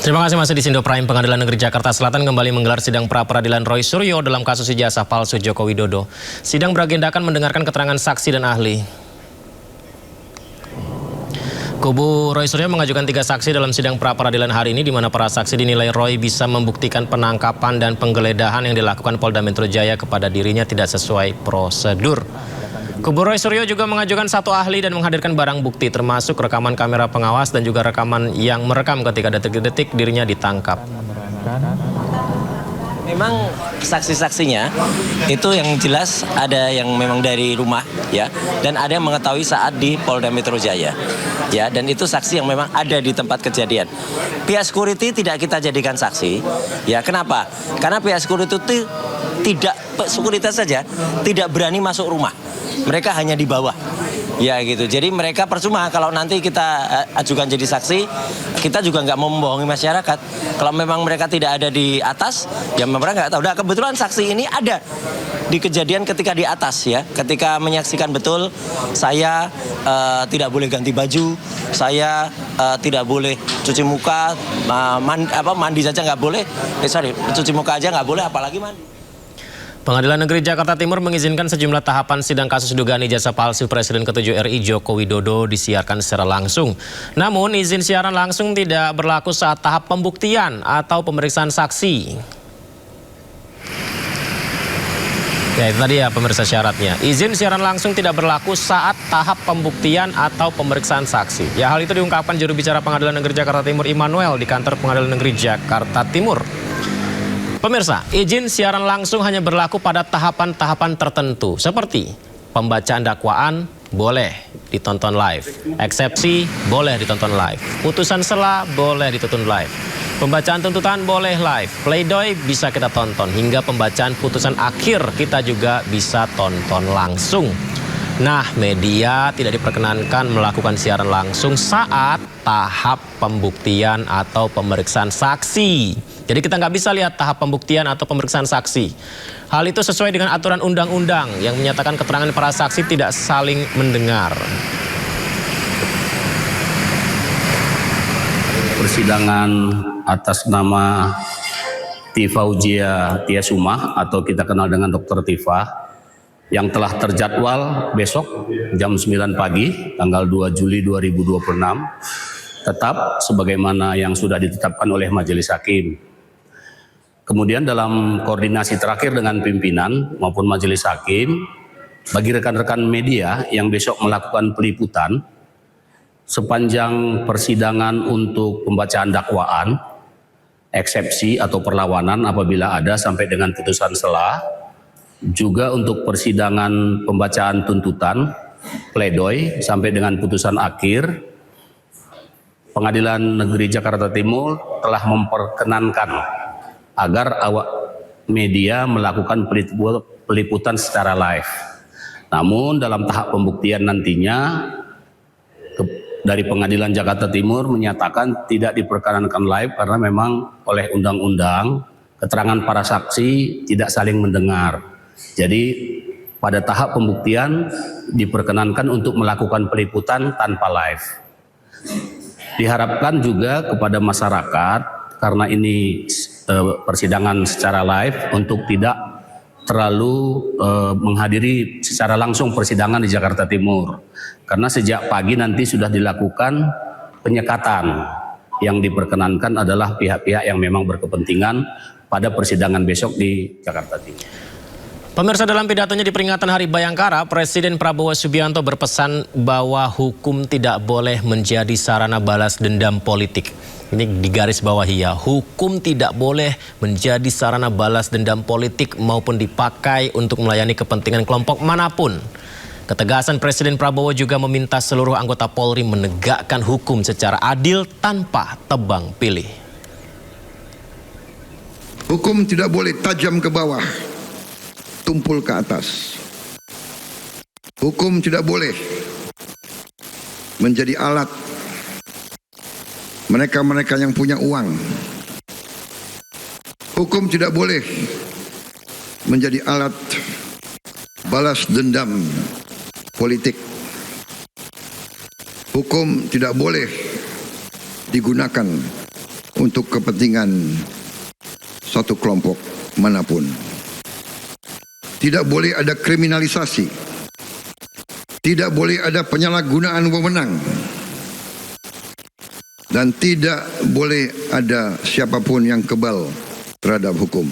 Terima kasih masih di Sindo Prime. Pengadilan Negeri Jakarta Selatan kembali menggelar sidang pra-peradilan Roy Suryo dalam kasus ijazah palsu Joko Widodo. Sidang beragendakan mendengarkan keterangan saksi dan ahli. Kubu Roy Suryo mengajukan 3 saksi dalam sidang pra-peradilan hari ini, di mana para saksi dinilai Roy bisa membuktikan penangkapan dan penggeledahan yang dilakukan Polda Metro Jaya kepada dirinya tidak sesuai prosedur. Kubu Roy Suryo juga mengajukan 1 ahli dan menghadirkan barang bukti, termasuk rekaman kamera pengawas dan juga rekaman yang merekam ketika detik-detik dirinya ditangkap. Memang saksi-saksinya itu yang jelas ada yang memang dari rumah ya, dan ada yang mengetahui saat di Polda Metro Jaya ya, dan itu saksi yang memang ada di tempat kejadian. Pihak security tidak kita jadikan saksi ya. Kenapa? Karena pihak security itu tidak, sekuritas saja tidak berani masuk rumah. Mereka hanya di bawah. Ya gitu, jadi mereka percuma kalau nanti kita ajukan jadi saksi, kita juga nggak mau membohongi masyarakat. Kalau memang mereka tidak ada di atas, ya mereka nggak tahu. Nah, kebetulan saksi ini ada di kejadian ketika di atas ya, ketika menyaksikan betul saya tidak boleh ganti baju, saya tidak boleh cuci muka, mandi saja nggak boleh, cuci muka aja nggak boleh, apalagi mandi. Pengadilan Negeri Jakarta Timur mengizinkan sejumlah tahapan sidang kasus dugaan ijazah palsu Presiden ke-7 RI Joko Widodo disiarkan secara langsung. Namun izin siaran langsung tidak berlaku saat tahap pembuktian atau pemeriksaan saksi. Ya, itu tadi ya pemirsa syaratnya. Izin siaran langsung tidak berlaku saat tahap pembuktian atau pemeriksaan saksi. Ya, hal itu diungkapkan juru bicara Pengadilan Negeri Jakarta Timur Immanuel di kantor Pengadilan Negeri Jakarta Timur. Pemirsa, izin siaran langsung hanya berlaku pada tahapan-tahapan tertentu, seperti pembacaan dakwaan boleh ditonton live, eksepsi boleh ditonton live, putusan sela boleh ditonton live, pembacaan tuntutan boleh live, pledoi bisa kita tonton, hingga pembacaan putusan akhir kita juga bisa tonton langsung. Nah, media tidak diperkenankan melakukan siaran langsung saat tahap pembuktian atau pemeriksaan saksi. Jadi kita nggak bisa lihat tahap pembuktian atau pemeriksaan saksi. Hal itu sesuai dengan aturan undang-undang yang menyatakan keterangan para saksi tidak saling mendengar. Persidangan atas nama Tifauzia Tiasumah atau kita kenal dengan Dr. Tifa yang telah terjadwal besok jam 9 pagi tanggal 2 Juli 2026 tetap sebagaimana yang sudah ditetapkan oleh Majelis Hakim. Kemudian dalam koordinasi terakhir dengan pimpinan maupun Majelis Hakim, bagi rekan-rekan media yang besok melakukan peliputan sepanjang persidangan untuk pembacaan dakwaan, eksepsi atau perlawanan apabila ada sampai dengan putusan sela, juga untuk persidangan pembacaan tuntutan, pledoi sampai dengan putusan akhir, Pengadilan Negeri Jakarta Timur telah memperkenankan agar awak media melakukan peliputan secara live. Namun dalam tahap pembuktian nantinya dari Pengadilan Jakarta Timur menyatakan tidak diperkenankan live karena memang oleh undang-undang keterangan para saksi tidak saling mendengar. Jadi pada tahap pembuktian diperkenankan untuk melakukan peliputan tanpa live. Diharapkan juga kepada masyarakat karena ini persidangan secara live untuk tidak terlalu menghadiri secara langsung persidangan di Jakarta Timur. Karena sejak pagi nanti sudah dilakukan penyekatan. Yang diperkenankan adalah pihak-pihak yang memang berkepentingan pada persidangan besok di Jakarta Timur. Pemirsa, dalam pidatonya di peringatan Hari Bayangkara, Presiden Prabowo Subianto berpesan bahwa hukum tidak boleh menjadi sarana balas dendam politik. Ini digaris bawahi ya, hukum tidak boleh menjadi sarana balas dendam politik maupun dipakai untuk melayani kepentingan kelompok manapun. Ketegasan Presiden Prabowo juga meminta seluruh anggota Polri menegakkan hukum secara adil tanpa tebang pilih. Hukum tidak boleh tajam ke bawah, tumpul ke atas. Hukum tidak boleh menjadi alat mereka-mereka yang punya uang. Hukum tidak boleh menjadi alat balas dendam politik. Hukum tidak boleh digunakan untuk kepentingan satu kelompok manapun. Tidak boleh ada kriminalisasi. Tidak boleh ada penyalahgunaan wewenang. Dan tidak boleh ada siapapun yang kebal terhadap hukum.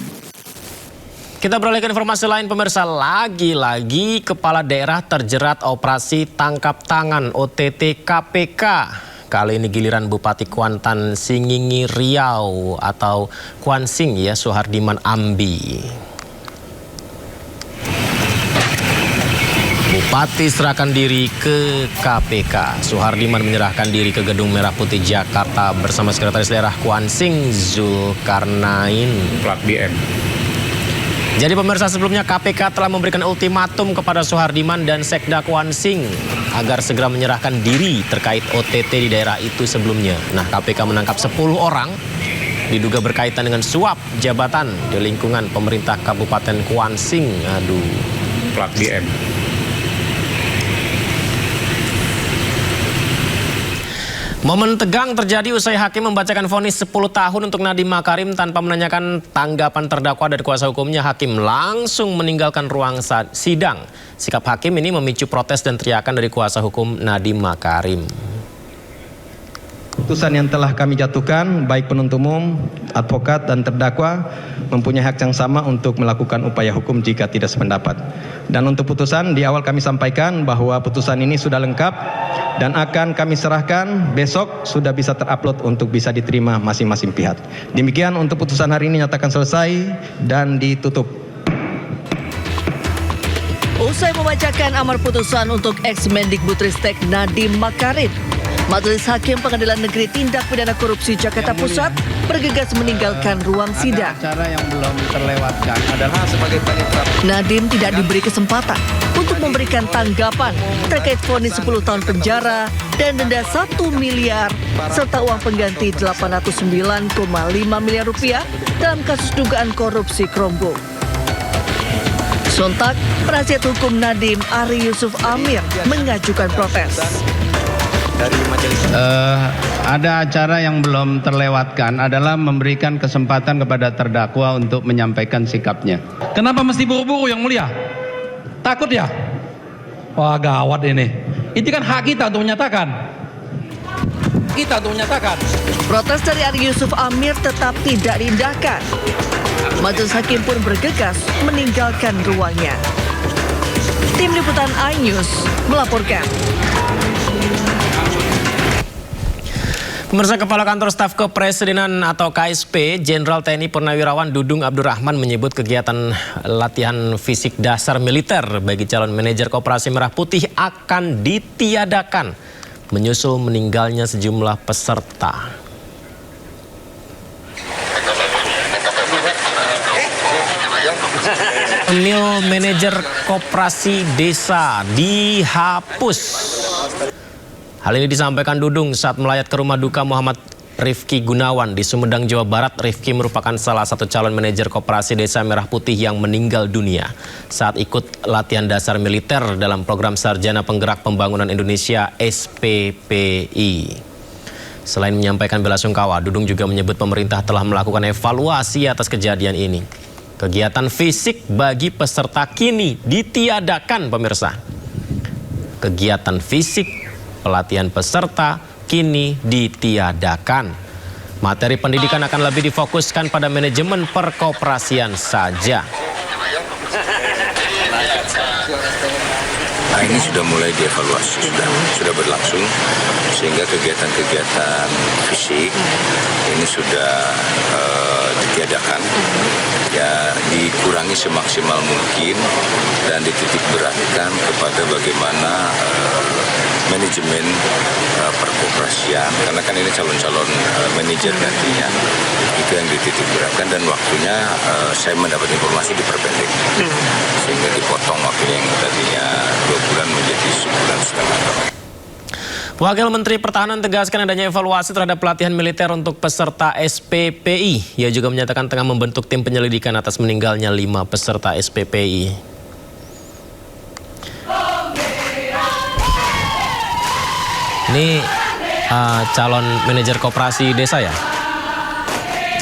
Kita beralih ke informasi lain, pemirsa. Lagi-lagi kepala daerah terjerat operasi tangkap tangan OTT KPK. Kali ini giliran Bupati Kuantan Singingi Riau atau Kuansing ya, Suhardiman Ambi. Bupati serahkan diri ke KPK. Suhardiman menyerahkan diri ke Gedung Merah Putih Jakarta bersama Sekretaris Daerah Kuansing Zulkarnain. Plat BM. Jadi pemirsa, sebelumnya KPK telah memberikan ultimatum kepada Suhardiman dan Sekda Kuansing agar segera menyerahkan diri terkait OTT di daerah itu sebelumnya. Nah, KPK menangkap 10 orang diduga berkaitan dengan suap jabatan di lingkungan pemerintah Kabupaten Kuansing. Aduh. Plat BM. Momen tegang terjadi usai hakim membacakan vonis 10 tahun untuk Nadiem Makarim tanpa menanyakan tanggapan terdakwa dari kuasa hukumnya. Hakim langsung meninggalkan ruang sidang. Sikap hakim ini memicu protes dan teriakan dari kuasa hukum Nadiem Makarim. Putusan yang telah kami jatuhkan, baik penuntut umum, advokat, dan terdakwa mempunyai hak yang sama untuk melakukan upaya hukum jika tidak sependapat. Dan untuk putusan, di awal kami sampaikan bahwa putusan ini sudah lengkap dan akan kami serahkan besok, sudah bisa terupload untuk bisa diterima masing-masing pihak. Demikian untuk putusan hari ini nyatakan selesai dan ditutup. Usai membacakan amar putusan untuk ex-Mendikbudristek Nadiem Makarim, Majelis Hakim Pengadilan Negeri Tindak Pidana Korupsi Jakarta Pusat bergegas meninggalkan ruang sidang. Acara yang belum terlewatkan adalah sebagai panitera. Nadiem tidak diberi kesempatan untuk memberikan tanggapan terkait vonis 10 tahun penjara dan denda 1 miliar serta uang pengganti 809,5 miliar rupiah dalam kasus dugaan korupsi Chromebook. Sontak, penasihat hukum Nadiem Ari Yusuf Amir mengajukan protes. Dari majelis. Ada acara yang belum terlewatkan adalah memberikan kesempatan kepada terdakwa untuk menyampaikan sikapnya. Kenapa mesti buru-buru yang mulia? Takut ya? Wah, gawat ini. Itu kan hak kita untuk menyatakan. Kita untuk menyatakan. Protes dari Ari Yusuf Amir tetap tidak diindahkan. Majelis Hakim pun bergegas meninggalkan ruangnya. Tim Liputan iNews melaporkan. Pemirsa, Kepala Kantor Staf Kepresidenan atau KSP, Jenderal TNI Purnawirawan Dudung Abdurrahman menyebut kegiatan latihan fisik dasar militer bagi calon manajer Koperasi Merah Putih akan ditiadakan menyusul meninggalnya sejumlah peserta. Personil manajer Koperasi Desa dihapus. Hal ini disampaikan Dudung saat melayat ke rumah duka Muhammad Rifki Gunawan di Sumedang, Jawa Barat. Rifki merupakan salah satu calon manajer Koperasi Desa Merah Putih yang meninggal dunia saat ikut latihan dasar militer dalam program Sarjana Penggerak Pembangunan Indonesia SPPI. Selain menyampaikan belasungkawa, Dudung juga menyebut pemerintah telah melakukan evaluasi atas kejadian ini. Kegiatan fisik bagi peserta kini ditiadakan, pemirsa. Kegiatan fisik pelatihan peserta kini ditiadakan. Materi pendidikan akan lebih difokuskan pada manajemen perkoperasian saja. Nah, ini sudah mulai dievaluasi, sudah berlangsung, sehingga kegiatan-kegiatan fisik ini sudah ditiadakan, ya dikurangi semaksimal mungkin dan dititik beratkan kepada bagaimana manajemen perkoperasian, karena kan ini calon-calon manajer nantinya, itu yang dititik beratkan dan waktunya saya mendapat informasi diperpendek, sehingga dipotong waktunya yang tadinya 2 bulan menjadi 1,5 bulan. Wakil Menteri Pertahanan tegaskan adanya evaluasi terhadap pelatihan militer untuk peserta SPPI. Ia juga menyatakan tengah membentuk tim penyelidikan atas meninggalnya 5 peserta SPPI. Ini calon manajer koperasi desa ya?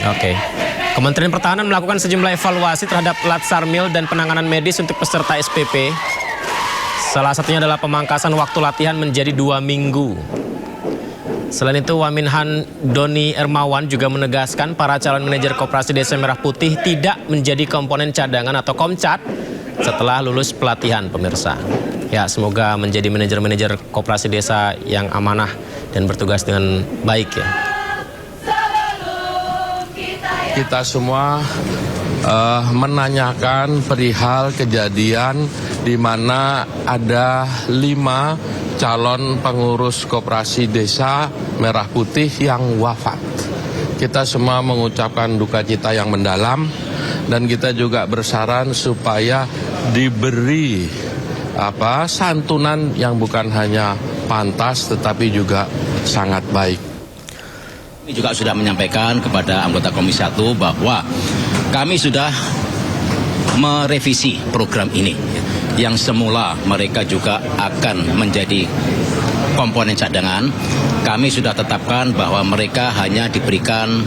Oke. Kementerian Pertahanan melakukan sejumlah evaluasi terhadap Latsar Mil dan penanganan medis untuk peserta SPP. Salah satunya adalah pemangkasan waktu latihan menjadi 2 minggu. Selain itu, Waminhan Doni Ermawan juga menegaskan para calon manajer Koperasi Desa Merah Putih tidak menjadi komponen cadangan atau komcat setelah lulus pelatihan, pemirsa. Ya, semoga menjadi manajer-manajer Koperasi Desa yang amanah dan bertugas dengan baik ya. Kita semua menanyakan perihal kejadian di mana ada 5 calon pengurus Koperasi Desa Merah Putih yang wafat. Kita semua mengucapkan duka cita yang mendalam dan kita juga bersaran supaya diberi santunan yang bukan hanya pantas tetapi juga sangat baik. Kami juga sudah menyampaikan kepada anggota Komisi 1 bahwa kami sudah merevisi program ini. Yang semula mereka juga akan menjadi komponen cadangan. Kami sudah tetapkan bahwa mereka hanya diberikan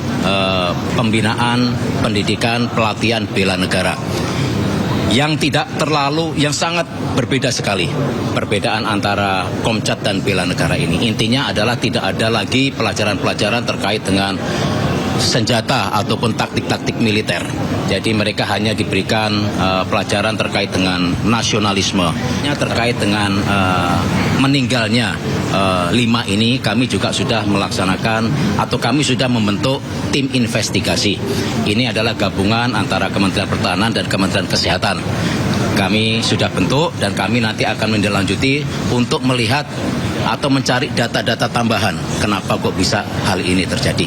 pembinaan, pendidikan, pelatihan bela negara. Yang tidak terlalu, yang sangat berbeda sekali perbedaan antara Komcat dan bela negara ini. Intinya adalah tidak ada lagi pelajaran-pelajaran terkait dengan senjata ataupun taktik-taktik militer. Jadi mereka hanya diberikan pelajaran terkait dengan nasionalisme. Terkait dengan meninggalnya 5 ini, kami juga sudah melaksanakan atau kami sudah membentuk tim investigasi. Ini adalah gabungan antara Kementerian Pertahanan dan Kementerian Kesehatan. Kami sudah bentuk dan kami nanti akan menindaklanjuti untuk melihat atau mencari data-data tambahan kenapa kok bisa hal ini terjadi.